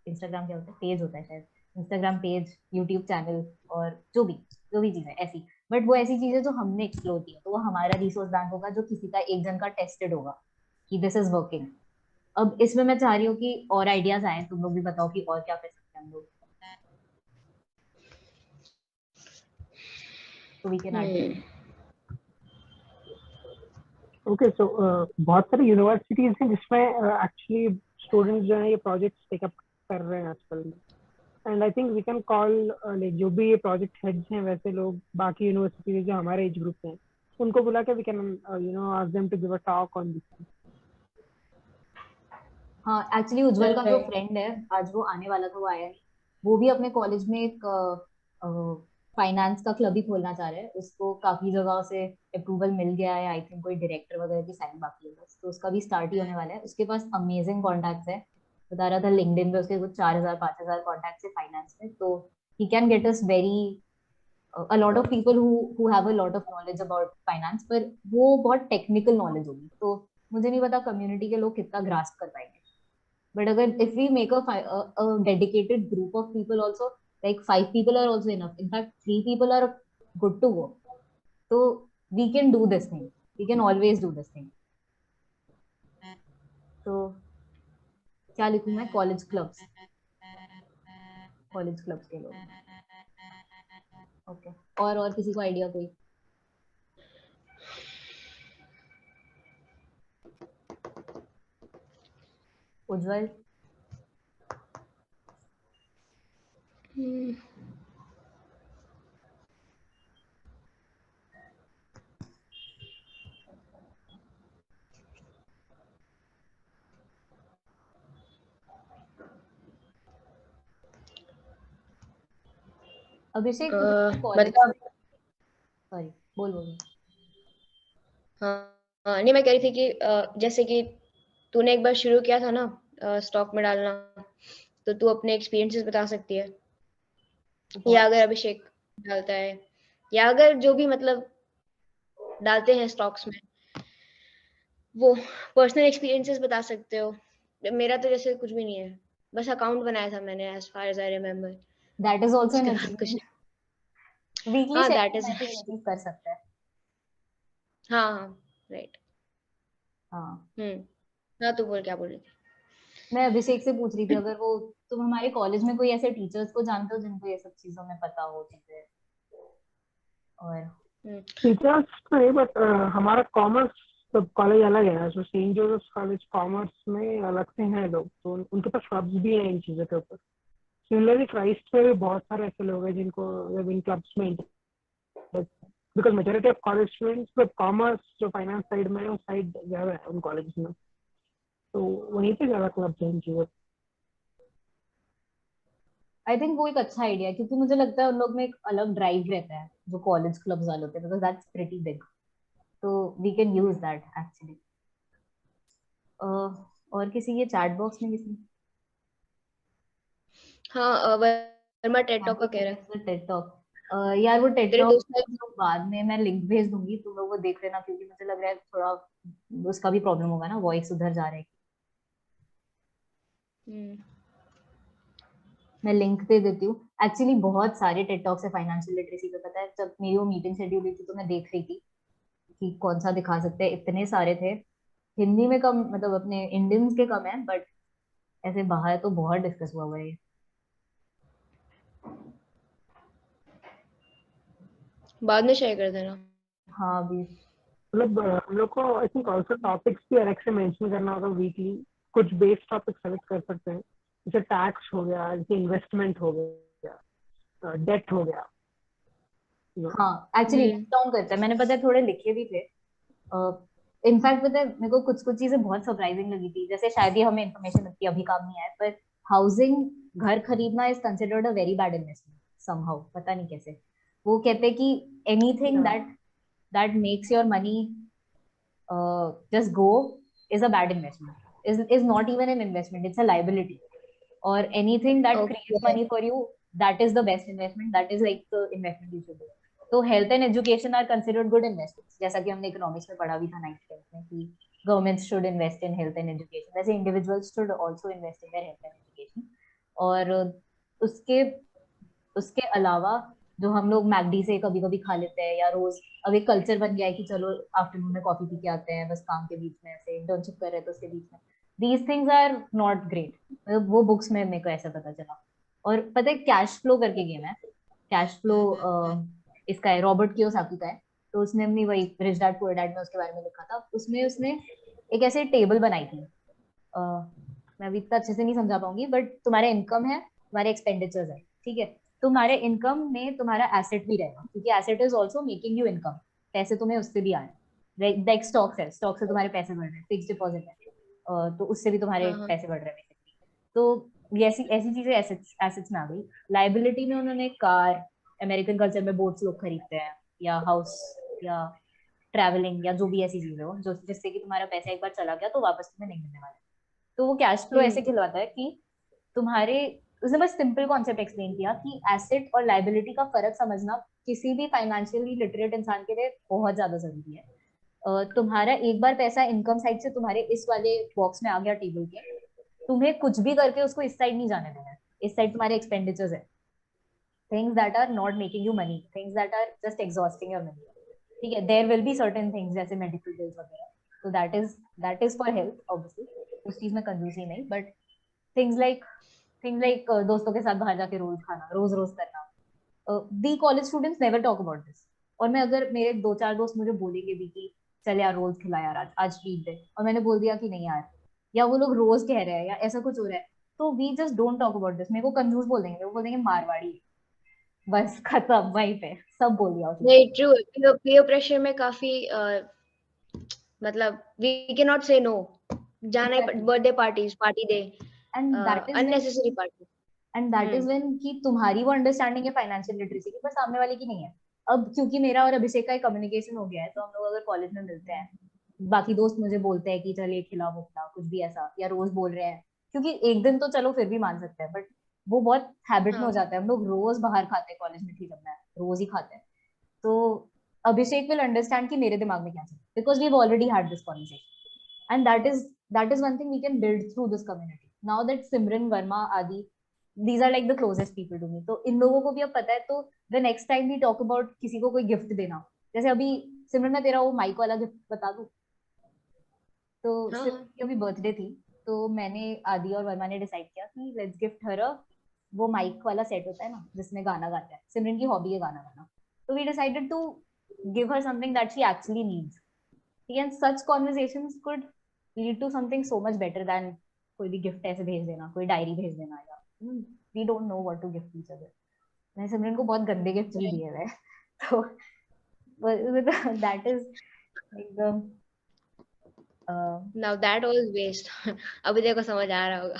Instagram क्या होता है, page होता है शायद, Instagram page, YouTube channel, और जो भी चीजें ऐसी। बट वो ऐसी चीजें जो हमने एक्सप्लोर की है, तो वो हमारा रिसोर्स बैंक होगा, जो किसी का एक जन का टेस्टेड होगा कि दिस इज वर्किंग। अब इसमें मैं चाह रही हूँ कि और आइडियाज आए, तुम लोग भी बताओ कि और क्या कर सकते हैं हम लोग, तो वी कैन ऐड। ओके, सो बहुत सारी यूनिवर्सिटीज हैं जिसमें एक्चुअली स्टूडेंट्स जो है ये प्रोजेक्ट्स टेकअप कर रहे हैं आजकल में। And I think we can call like जो भी ये प्रोजेक्ट हेड्स हैं वैसे लोग बाकी यूनिवर्सिटीज जो हमारे एज ग्रुप हैं उनको बुला के we can ask them to give a talk on this. हाँ, एक्चुअली उज्जवल का जो फ्रेंड है, आज वो आने वाला था, वो आया नहीं। वो भी अपने कॉलेज में एक फाइनेंस का क्लब ही खोलना चाह रहा है। उसको काफी जगह से अप्रूवल मिल गया है, आई थिंक कोई डायरेक्टर वगैरह की साइन बाकी है बस, तो उसका भी स्टार्ट ही होने वाला है। उसके पास अमेजिंग कॉन्टैक्ट्स है, बता रहा था लिंक्डइन पे उसके कुछ 4,000-5,000 कॉन्टैक्ट्स है फाइनेंस में। तो he can get us very a lot of people who have a lot of knowledge about finance, पर वो बहुत टेक्निकल नॉलेज होगी, तो मुझे नहीं पता कम्युनिटी के लोग कितना ग्रास्प कर पाएंगे। But अगर if we make a dedicated group of people also, like 5 people are also enough. In fact, 3 people are good to go. तो we can do this thing, we can always do this thing. तो क्या लिखूं मैं? College clubs, college clubs के लोग. Okay, और किसी को आइडिया कोई? उज्जवल? अभिषेक कॉलेज, मतलब सॉरी, बोल बोल. हाँ हाँ, नहीं मैं कह रही थी कि जैसे कि तूने एक बार शुरू किया था ना स्टॉक में डालना, तो तू अपने एक्सपीरियंसेस बता सकती है, या अगर अभिषेक डालता है, या अगर जो भी मतलब डालते हैं स्टॉक्स में, वो पर्सनल एक्सपीरियंसेस बता सकते हो. मेरा तो जैसे कुछ भी नहीं है, बस अकाउंट बनाया था मैंने as far as I remember. That is also an उसके बाद कुछ अचीवमेंट. वीकली हाँ दैट शेड्यूल इज में कोई अचीव कर सकता है. हाँ हाँ राइट. हाँ, हाँ तू बोल, क्या बोल रही थी? मैं अभिषेक से पूछ रही थी अगर वो, तुम हमारे कॉलेज में कोई ऐसे टीचर्स को जानते हो जिनको ये सब चीजों में पता हो चीजें. और टीचर्स नहीं, बट हमारा कॉमर्स सब कॉलेज अलग है, जो सेंट जोसेफ कॉलेज कॉमर्स में अलग से हैं लोग, तो उनके पास क्लब्स भी हैं इन चीजों के ऊपर. सिमिलरली क्राइस्ट में भी बहुत सारे ऐसे लोग हैं जिनको इन क्लब्स में, because majority of college students में कॉमर्स जो फाइनेंस साइड में है उस साइड ज्यादा है उन कॉलेज में, तो वहीं पे ज्यादा क्लब्स हैं इन चीजों. आई थिंक वो एक अच्छा आइडिया है, क्योंकि मुझे लगता है उन लोग में एक अलग ड्राइव रहता है जो कॉलेज क्लब्स वाले होते हैं, बिकॉज दैट्स प्रीटी बिग. तो we can use that actually. और किसी ये चैट बॉक्स में किसी? हाँ वर्मा टेड टॉक का कह रहा है. Ted talk. यार वो टेड तेरे टॉक दोस्त का बाद में मैं लिंक भेज दूंगी, तुम लोग वो देख लेना, क्योंकि मुझे लग रहा है थोड़ा उसका भी प्रॉब्लम होगा ना, वॉइस उधर जा रहा है. मैं लिंक दे देती हूँ. एक्चुअली बहुत सारे टेड टॉक्स है फाइनेंशियल लिटरेसी पे, पता है जब मेरी वो मीटिंग शेड्यूल हुई थी तो मैं देख रही थी कि कौन सा दिखा सकते हैं, इतने सारे थे. हिंदी में कम, मतलब अपने इंडियंस के कम है, बट ऐसे बाहर तो बहुत डिस्कस हुआ है ये. बाद में शेयर कर देना. हाँ अभी. मतलब हम लोग को आई थिंक ऑल्सो टॉपिक्स भी अलग से मेंशन करना होगा वीकली. कुछ बेस टॉपिक सेलेक्ट कर सकते हैं, जैसे टैक्स हो गया, जैसे इन्वेस्टमेंट हो गया, डेट हो गया. हाँ एक्चुअली लिस्ट डाउन करते हैं, मैंने पता है थोड़े लिखे भी थे. इनफैक्ट पता है मेरे को कुछ कुछ चीजें बहुत सरप्राइजिंग लगी थी, जैसे शायद ही हमें इन्फॉर्मेशन इतनी अभी काम नहीं आया, पर हाउसिंग, घर खरीदना is considered a very bad investment somehow, पता नहीं कैसे. वो कहते हैं कि anything that that makes your money just go is a bad investment, is not even an investment, it's a liability. Or anything that creates money for you, that is the best investment, that is like the investment you should do. तो health and education are considered good investments, जैसा कि हमने economics में पढ़ा भी था 9th-10th में कि governments should invest in health and education, वैसे individuals should also invest in their health and education. और उसके उसके अलावा जो हम लोग मैकडी से कभी कभी खा लेते हैं, या रोज अब एक कल्चर बन गया है कि चलो आफ्टरनून में कॉफी पी के आते हैं बस काम के बीच में, ऐसे इंटर्नशिप कर रहे हैं तो उसके बीच में, these things are not great. मतलब वो बुक्स में मेरे को ऐसा पता चला. और पता है कैश फ्लो करके गेम है, कैश फ्लो इसका है, रॉबर्ट कियोसाकी का है. तो उसने अपनी वही रिच डैड पुअर डैड में उसके बारे में लिखा था, उसमें उसने एक ऐसे टेबल बनाई थी. मैं अभी इतना अच्छे से नहीं समझा पाऊंगी, बट तुम्हारा इनकम है, तुम्हारे एक्सपेंडिचर्स है, ठीक है. तुम्हारे इनकम में तुम्हारा एसेट भी रहेगा, क्योंकि asset is also making you income, पैसे तुम्हें उससे भी आ रहे हैं. लाइक स्टॉक्स है, स्टॉक से तुम्हारे पैसे बढ़ रहे हैं, फिक्स डिपॉजिट है, तो उससे भी तुम्हारे पैसे बढ़ रहे हैं बेसिकली. तो ये ऐसी ऐसी चीजें एसेट्स एसेट्स में आ गई. लाइबिलिटी में उन्होंने कार, अमेरिकन कल्चर में बोट्स लोग खरीदते हैं, या हाउस, या ट्रैवलिंग, या जो भी ऐसी चीजें हो जो जिससे कि तुम्हारा पैसा एक बार चला गया तो वापस तुम्हें नहीं मिलने वाला. तो वो कैश फ्लो ऐसे खिलवाता है कि तुम्हारे, उसने बस सिंपल कॉन्सेप्ट एक्सप्लेन किया कि एसेट और लाइबिलिटी का फर्क समझना किसी भी फाइनेंशियली लिटरेट इंसान के लिए बहुत ज्यादा जरूरी है. तुम्हारा एक बार पैसा इनकम साइड से तुम्हारे इस वाले बॉक्स में आ गया टेबल के, तुम्हें कुछ भी करके उसको इस साइड नहीं जाने देना है. इस साइड तुम्हारे एक्सपेंडिचर्स है, things that are not making you money, things that are just exhausting your money. ठीक है, there will be certain things जैसे मेडिकल बिल्स वगैरह, तो that is for health obviously, उस चीज में कंजूसी नहीं, बट थिंग्स लाइक दोस्तों के साथ बाहर जाके रोज खाना, रोज रोज करना, the college students never talk about this. और मैं अगर मेरे 2-4 दोस्त मुझे बोलेंगे भी कि चल यार रोज खिला यार, आज ट्रीट दे, और मैंने बोल दिया कि नहीं यार, या वो लोग रोज कह रहे हैं या ऐसा कुछ हो रहा है, तो we just don't talk about this. मेरे को कंजूस बोल देंगे, वो बोल देंगे मारवाड़ी, बस खत्म, वहीं पे सब बोल दिया उसने। नहीं, ट्रू, पीयर प्रेशर में काफी मतलब वी कैन नॉट से नो, जाना ही Exactly. Birthday parties, party they, and that is unnecessary party. When कि तुम्हारी वो अंडरस्टैंडिंग है फाइनेंशियल लिटरेसी की, पर सामने वाले की नहीं है। अब क्योंकि मेरा और अभिषेक का एक कम्युनिकेशन हो गया है, तो हम लोग अगर कॉलेज में मिलते हैं, बाकी दोस्त मुझे बोलते हैं कि चल ये खिला वो खिला, कुछ भी ऐसा, या रोज बोल रहे हैं, क्योंकि एक दिन तो चलो फिर भी मान सकते हैं, बट वो बहुत हैबिट में हो हाँ, जाता है। हम लोग रोज बाहर खाते हैं कॉलेज में, ठीक है, रोज ही खाते हैं, तो अभिषेक विल अंडरस्टैंड कि मेरे दिमाग में क्या चल, because we have already had this conversation, and that is one thing we can build through this community. Now that Simran Verma Adi, these are like the closest people to me, तो इन लोगों को भी अब पता है, तो the next time we talk about किसी को कोई गिफ्ट देना, जैसे अभी सिमरन मैं तेरा वो माइक वाला गिफ्ट बता दूं, तो हाँ, सिमरन की अभी बर्थडे थी, तो मैंने आदि और वर्मा ने डिसाइड किया कि लेट्स गिफ्ट हर वो माइक वाला सेट होता है ना जिसमें गाना गाता है, सिमरन की हॉबी है गाना गाना, तो we decided to give her something that she actually needs, and such conversations could lead to something so much better than कोई भी गिफ्ट ऐसे भेज देना, कोई डायरी भेज देना, या we don't know what to gift each other. मैंने सिमरन को बहुत गंदे गिफ्ट भी दिए हुए, तो that is like the now that was waste. अभी देखो समझ आ रहा होगा।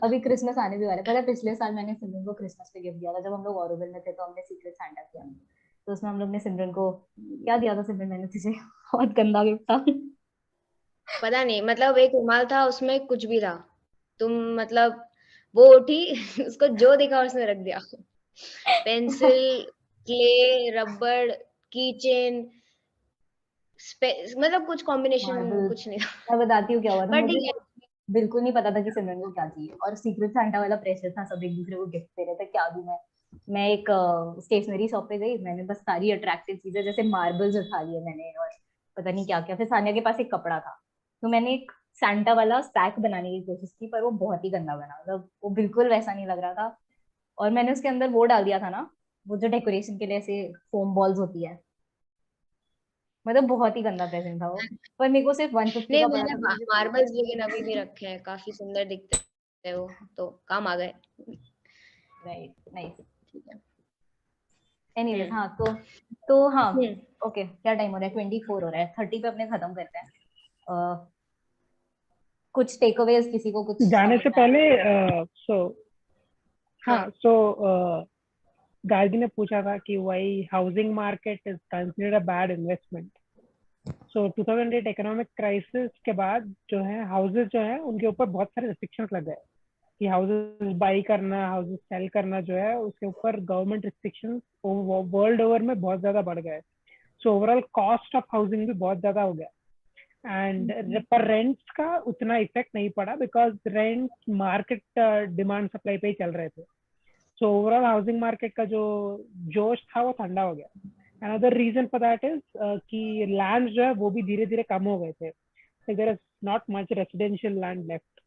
अभी क्रिसमस आने भी वाला है, पता है पिछले साल मैंने सिमरन को क्रिसमस पे गिफ्ट दिया था, जब हम लोग ऑरोविल में थे, तो हमने सीक्रेट सैंटा किया, तो उसमें हम लोग ने सिमरन को क्या दिया था, सिमरन मैंने तुझे बहुत गंदा गिफ्ट था। पता नहीं, मतलब एक रुमाल था, उसमें कुछ भी था, तुम मतलब वो उठी उसको जो दिखा उसने रख दिया, पेंसिल, क्ले, रबड़, की चेन, मतलब कुछ कॉम्बिनेशन मार्बल, कुछ नहीं था, मैं बताती हूँ क्या हुआ था, बट मुझे ठीक है। बिल्कुल नहीं पता था कि सिमरन को क्या चाहिए, और सीक्रेट सांता वाला प्रेशर था, सब एक दूसरे को गिफ्ट दे रहे थे, क्या दूं मैं एक स्टेशनरी शॉप पे गई, मैंने बस सारी अट्रैक्टिव चीजें जैसे मार्बल्स उठा लिए मैंने, और पता नहीं क्या क्या, फिर सानिया के पास एक कपड़ा था, तो मैंने एक सांता वाला स्टैक बनाने की कोशिश की, पर वो बहुत ही गंदा बना, मतलब वो बिल्कुल वैसा नहीं लग रहा था, और मैंने उसके अंदर वो डाल दिया था ना, वो जो डेकोरेशन के लिए ऐसे फोम बॉल्स होती है, मतलब बहुत ही गंदा प्रेजेंट था वो, पर मेरे को सिर्फ 150 नहीं, का पड़ा मैंने था, तो मुझे कोई मार्बल्स लेकिन अभी भी रखे हैं, काफी सुंदर दिखते हैं वो, तो काम आ गए। राइट, नाइस, ठीक है। एनीवेज, हम्म। हाँ, तो हाँ, हम्म। ओके, क्या टाइम हो रहा है, 24 हो रहा है, 30 पे अपने खत्म करते हैं। कुछ टेक अवेज, किसी को कुछ जाने समझ से में आया? पहले हाँ। हाँ, गार्गी ने पूछा था कि why housing market is considered a bad investment. So 2008 economic crisis के बाद जो है हाउसेज जो है उनके ऊपर बहुत सारे रिस्ट्रिक्शंस लग गए कि हाउसेज बाई करना, हाउसेज सेल करना जो है उसके ऊपर गवर्नमेंट रिस्ट्रिक्शंस वर्ल्ड ओवर में बहुत ज्यादा बढ़ गए। So overall cost of housing भी बहुत ज्यादा हो गया, एंड पर रेंट्स का उतना इफेक्ट नहीं पड़ा because rent market demand supply पे ही चल रहे थे। सो ओवरऑल हाउसिंग मार्केट का जो जोश था वो ठंडा हो गया। Another reason for that is कि लैंड जो है वो भी धीरे धीरे कम हो गए थे, there is not much residential land left.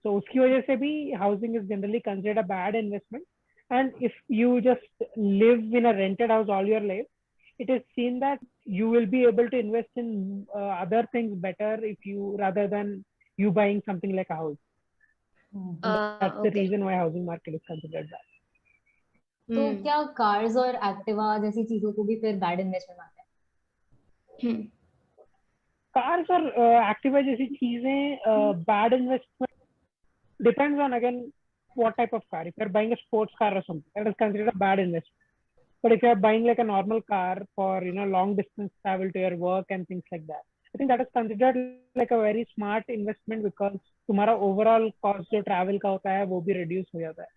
तो उसकी वजह से भी housing is generally considered a bad investment, and if you just live in a rented house all your life, it is seen that you will be able to invest in other things better if you rather than you buying something like a house. That's the okay. reason why housing market is considered bad. तो हम्म। क्या cars और Activa जैसी चीजों को भी फिर bad investment मानते हैं? हम्म। Cars और Activa जैसी चीजें bad investment depends on again what type of car. If you're buying a sports car or something, that is considered a bad investment. But if you're buying like a normal car for long distance travel to your work and things like that, I think that is considered like a very smart investment because तुम्हारा overall cost जो travel का होता है वो भी reduce हो जाता है।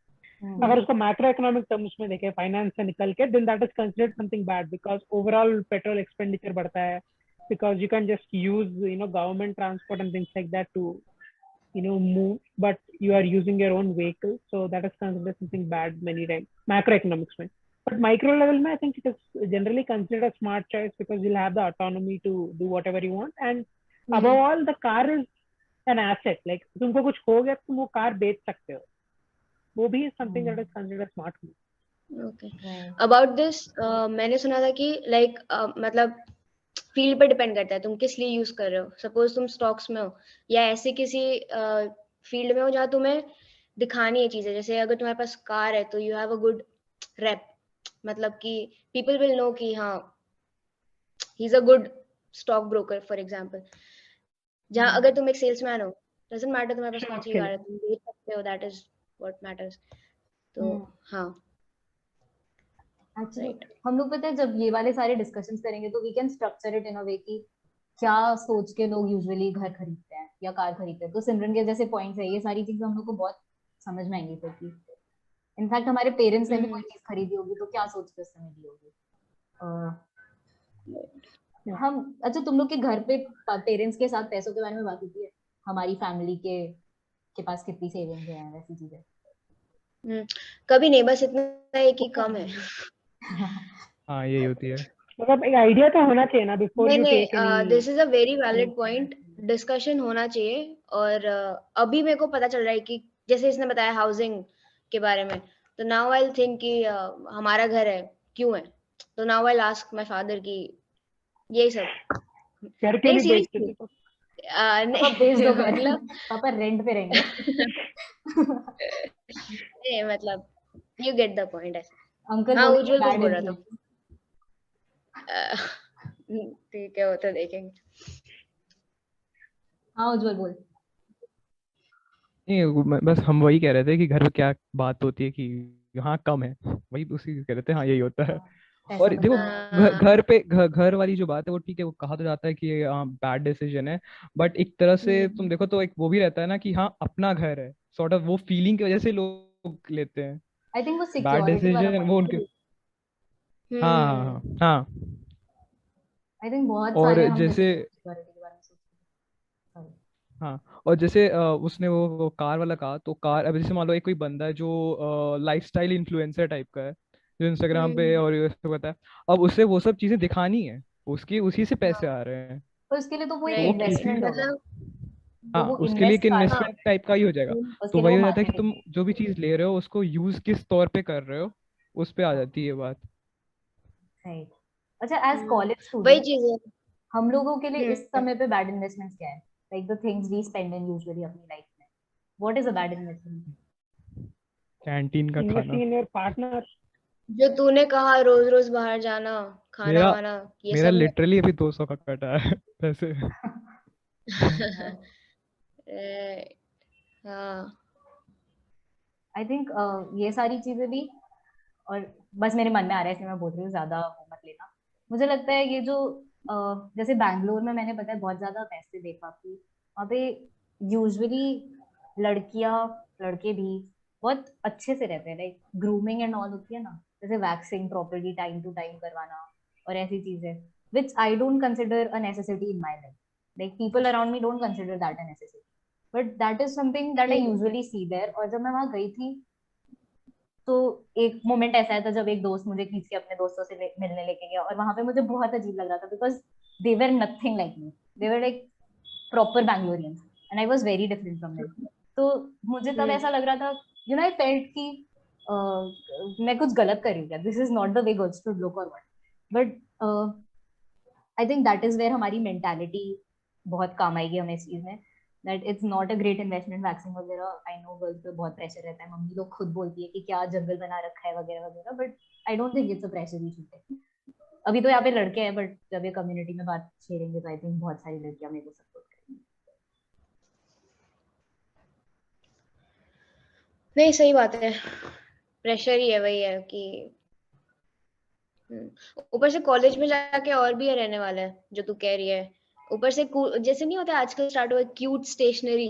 अगर उसको मैक्रो इकोनॉमिक टर्म्स में देखें फाइनेंस से निकल के, then that is considered something bad because overall petrol expenditure बढ़ता है because you can just use government transport and things like that to move, but you are using your own vehicle, so that is considered something bad many times macroeconomics में. But micro level में I think it is generally considered a smart choice because you'll have the autonomy to do whatever you want, and above all the car is an asset. Like तुमको कुछ हो गया तुम वो car बेच सकते हो, वो भी something that is considered smart move. Okay. Right. About this मैंने सुना था कि like मतलब फील्ड पे डिपेंड करता है तुम किस लिए यूज कर रहे हो. सपोज तुम स्टॉक्स में हो या ऐसे किसी फील्ड में हो जहाँ तुम्हें दिखानी है चीजें, जैसे अगर तुम्हारे पास कार है तो you have a good rape, मतलब कि पीपल विल नो कि हाँ he is a good stock broker for example. जहाँ अगर तुम एक सेल्समैन हो, डजंट मैटर तुम्हारे पास कौन सी कार है, तुम बेच सकते हो, दैट इज व्हाट मैटर्स. तो हाँ एक्चुअली राइट. हम लोग पता है जब ये वाले सारे डिस्कशंस करेंगे तो we can structure it in a way कि क्या सोच के लोग यूजुअली घर खरीदते हैं या कार खरीदते हैं. तो सिमरन के जैसे पॉइंट्स है, ये सारी चीजें हम लोग को बहुत समझ में आएंगी फिर कि इनफैक्ट हमारे पेरेंट्स ने भी कोई चीज खरीदी होगी तो क्या सोच के उससे मिली होगी. हम अच्छा तुम लोग के घर पे पेरेंट्स के साथ पैसों के बारे में बात होती है, हमारी फैमिली के पास कितनी सेविंग्स है, वैसी चीजें? कभी नहीं, बस इतना है कि कम है. हाँ यही होती है. मतलब एक आइडिया तो होना चाहिए ना before you take any. This is a very valid point. Discussion होना चाहिए. और अभी मेरे को पता चल रहा है कि जैसे इसने बताया हाउसिंग के बारे में, तो नाउ आई विल थिंक कि हमारा घर है क्यों है, तो now I will ask my father कि यही सब घर क्यों नहीं नहीं बेचते सीरियसली. थे? पापा बेच दो घर, मतलब पापा रेंट पे रहेंगे. नहीं, मतलब यू गेट द पॉइंट. ऐसा अंकल हाँ, बोलेंगे उज्जवल कुछ बैड बोल रहा था. इन्फ्लुएंस. ठीक है, वो तो देखेंगे. हाँ उज्जवल बोल. नहीं बस हम वही कह रहे थे कि घर में क्या बात होती है कि हाँ कम है, वही उसी कह रहे थे. हाँ यही होता है. और पैसा देखो बचाना. घर पे घर वाली जो बात है वो ठीक है, वो कहा तो जाता है कि ये बैड डिसीजन है, बट एक तरह से तुम देखो तो एक वो भी रहता है ना कि हाँ अपना घर है, सॉर्ट ऑफ वो फीलिंग की वजह से लोग लेते हैं. आई थिंक वो बैड सिक्योरिटी वाला डिसीजन वो उनके. हाँ हाँ हाँ हाँ. आई थिंक बहुत और सारे हम जैसे सिक्योरिटी के बारे में सोचते हैं. हाँ, और जैसे उसने वो कार वाला कहा, तो कार अब जैसे मान लो एक कोई बंदा है जो लाइफस्टाइल इन्फ्लुएंसर टाइप का है, जो इंस्टाग्राम पे और ये सब करता है, अब उसे वो सब चीजें दिखानी है, उसकी उसी से पैसे आ रहे हैं, पर उसके लिए तो वो एक तो वो राइट. किसी इन्वेस्टमेंट होगा, मतलब तो हाँ वो उसके लिए एक इन्वेस्ट कर हाँ इन्वेस्टमेंट टाइप का ही हो जाएगा. उसके तो लिए वही वो हो जाता है कि मार्केटिंग. तुम जो भी चीज ले रहे हो उसको यूज किस तौर पे कर रहे हो, उस पे आ जाती है बात. राइट. अच्छा एज कॉलेज वही स्टूडेंट चीज है. हम लोगों के लिए इस समय पे बैड इन्वेस्टमेंट्स क्या है? Like the things we spend in usually अपनी लाइफ में, what is a bad investment? Canteen का इन्वेस्टिंग खाना. In your partner. जो तूने कहा रोज रोज बाहर जाना, खाना मेरा वाना, ये मेरा सब में लिटरली अभी 200 का कटा है पैसे. हाँ. आई थिंक ये सारी चीजें भी, और बस मेरे मन में आ रहा है इसलिए मैं बोल रही हूँ, ज्यादा वो मत लेना. मुझे लगता है ये जो जैसे बैंगलोर में मैंने पता है बहुत ज्यादा पैसे देखा कि वहाँ पे यूजुअली लड़कियां लड़के भी बहुत अच्छे से रहते हैं. लाइक ग्रूमिंग एंड ऑल होती है ना, जैसे waxing properly time to time करवाना और ऐसी चीजें, which I don't consider a necessity in my life. Like people around me don't consider that a necessity, but that is something that I usually see there. और जब मैं वहां गई थी तो एक मोमेंट ऐसा आया था जब एक दोस्त मुझे खींच के अपने दोस्तों से मिलने लेके गया, और वहां पे मुझे बहुत अजीब लग रहा था because they were nothing like me. They were like proper Bangaloreans and I was very different from them. तो मुझे तब ऐसा लग रहा था, यू नो, आई फेल्ट कि मैं कुछ गलत कर रही हूँ क्या, this is not the way girls should look और what. But I think that is where हमारी मेंटालिटी बहुत काम आएगी हमें इस चीज में, that it's not a great investment. Waxing वगैरह आई नो गर्ल्स पे बहुत प्रेशर रहता है, मम्मी लोग खुद बोलती है कि क्या जंगल बना रखा है वगैरह वगैरह, but I don't think it's a pressure we should take. अभी तो यहाँ पे लड़के हैं, बट जब ये कम्युनिटी में बात छेड़ेंगे तो आई थिंक बहुत सारी लड़कियां मेरे को सपोर्ट करेंगी. नहीं, सही बात है. प्रेशर ही है, वही है कि ऊपर से कॉलेज में जाके और भी रहने वाला है जो तू कह रही है. ऊपर से जैसे नहीं होता आजकल स्टार्ट हुआ क्यूट स्टेशनरी,